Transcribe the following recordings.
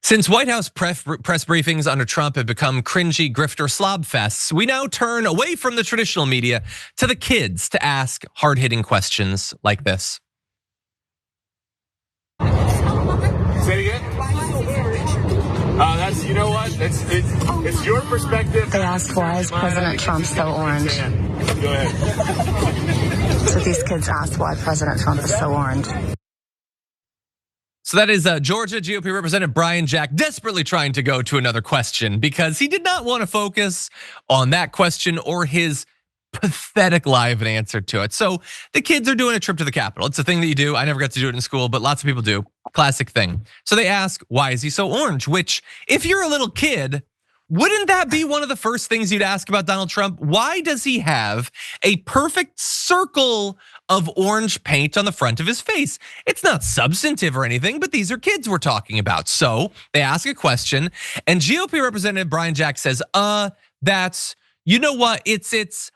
Since White House press briefings under Trump have become cringy grifter slob fests, we now turn away from the traditional media to the kids to ask hard-hitting questions like this. Say it again? That's, you know what? It's your perspective. They ask, why is President Trump so orange? Go ahead. So these kids ask why President Trump is so orange. So that is Georgia GOP Representative Brian Jack desperately trying to go to another question because he did not want to focus on that question or his pathetic lie of an answer to it. So the kids are doing a trip to the Capitol. It's a thing that you do. I never got to do it in school, but lots of people do. Classic thing. So they ask, why is he so orange? Which, if you're a little kid, wouldn't that be one of the first things you'd ask about Donald Trump? Why does he have a perfect circle of orange paint on the front of his face? It's not substantive or anything, but these are kids we're talking about. So they ask a question, and GOP Representative Brian Jack says, that's, you know what, it's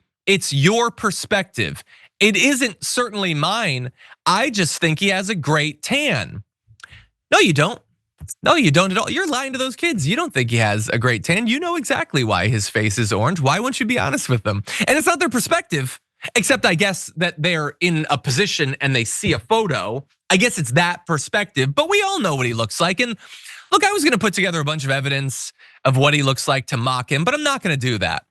your perspective. It isn't certainly mine. I just think he has a great tan. No, you don't. No, you don't at all. You're lying to those kids. You don't think he has a great tan. You know exactly why his face is orange. Why won't you be honest with them? And it's not their perspective, except I guess that they're in a position and they see a photo. I guess it's that perspective, but we all know what he looks like. And look, I was gonna put together a bunch of evidence of what he looks like to mock him, but I'm not gonna do that.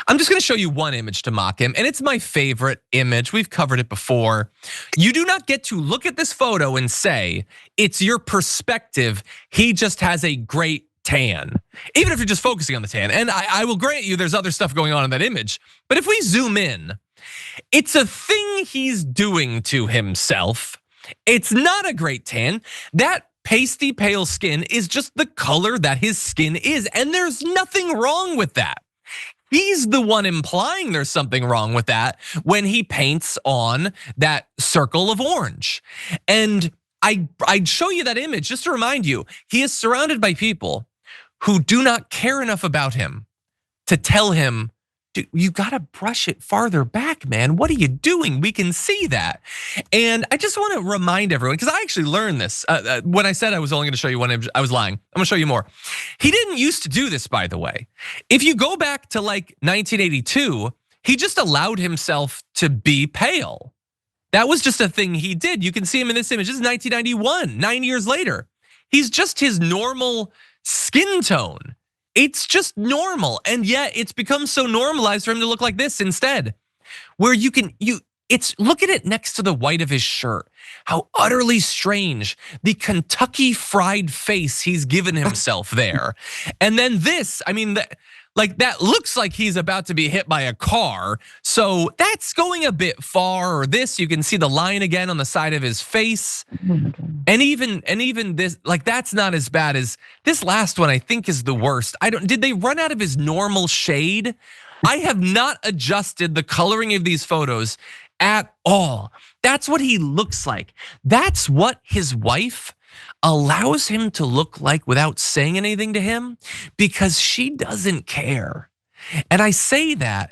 I'm just gonna show you one image to mock him, and it's my favorite image. We've covered it before. You do not get to look at this photo and say, it's your perspective, he just has a great tan. Even if you're just focusing on the tan. And I will grant you there's other stuff going on in that image. But if we zoom in, it's a thing he's doing to himself. It's not a great tan. That pasty pale skin is just the color that his skin is, and there's nothing wrong with that. He's the one implying there's something wrong with that when he paints on that circle of orange. And I'd show you that image just to remind you, he is surrounded by people who do not care enough about him to tell him, dude, you gotta brush it farther back, man. What are you doing? We can see that. And I just wanna remind everyone, because I actually learned this. When I said I was only gonna show you one image, I was lying. I'm gonna show you more. He didn't used to do this, by the way. If you go back to like 1982, he just allowed himself to be pale. That was just a thing he did. You can see him in this image. This is 1991, 9 years later. He's just his normal skin tone. It's just normal, and yet it's become so normalized for him to look like this instead. Where look at it next to the white of his shirt. How utterly strange, the Kentucky Fried face he's given himself there. And then this, I mean, that looks like he's about to be hit by a car. So that's going a bit far. Or this, you can see the line again on the side of his face. And even this, like that's not as bad as this last one. I think is the worst. Did they run out of his normal shade? I have not adjusted the coloring of these photos at all. That's what he looks like. That's what his wife allows him to look like without saying anything to him, because she doesn't care. And I say that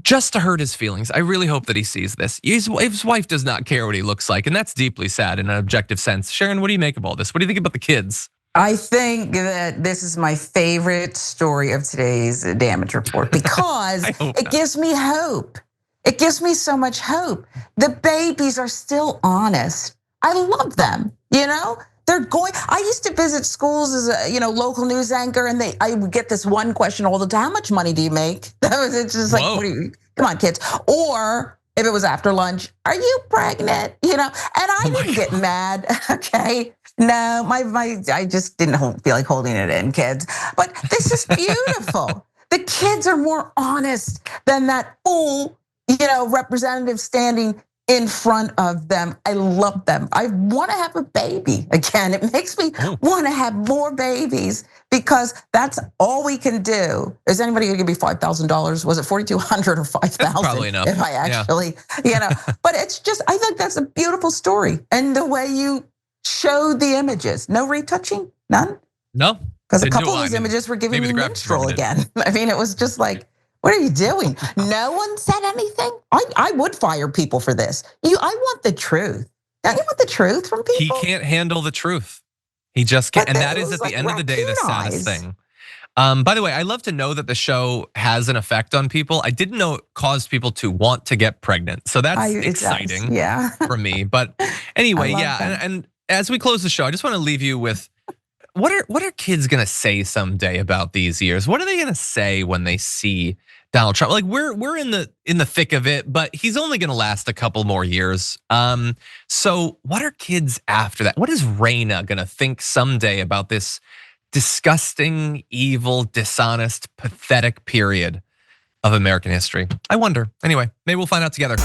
just to hurt his feelings. I really hope that he sees this. His wife does not care what he looks like, and that's deeply sad in an objective sense. Sharon, what do you make of all this? What do you think about the kids? I think that this is my favorite story of today's damage report because it gives me hope. It gives me so much hope. The babies are still honest. I love them, you know? I used to visit schools as a local news anchor, and I would get this one question all the time: how much money do you make? It's just like, come on, kids. Or if it was after lunch, are you pregnant? And I didn't get mad. Okay, no, I just didn't feel like holding it in, kids. But this is beautiful. The kids are more honest than that fool, representative standing in front of them. I love them. I want to have a baby again. It makes me want to have more babies because that's all we can do. Is anybody gonna give me $5,000? Was it $4,200 or $5,000? Probably enough. If I actually, but it's just, I think that's a beautiful story. And the way you showed the images, no retouching, none? No. Because a couple of these images were giving me menstrual again. I mean, it was just like, what are you doing? No one said anything. I would fire people for this. I want the truth. Don't you want the truth from people? He can't handle the truth. He just can't, But and that that is was at the like end of the day the raccoon saddest eyes. thing. By the way, I I love to know that the show has an effect on people. I didn't know it caused people to want to get pregnant. So that's It does, exciting yeah. for me. But I anyway, love yeah. them. And as we close the show, I just want to leave you with what are kids gonna say someday about these years? What are they gonna say when they see Donald Trump? Like we're in the thick of it, but he's only gonna last a couple more years. So what are kids after that? What is Raina gonna think someday about this disgusting, evil, dishonest, pathetic period of American history? I wonder. Anyway, maybe we'll find out together.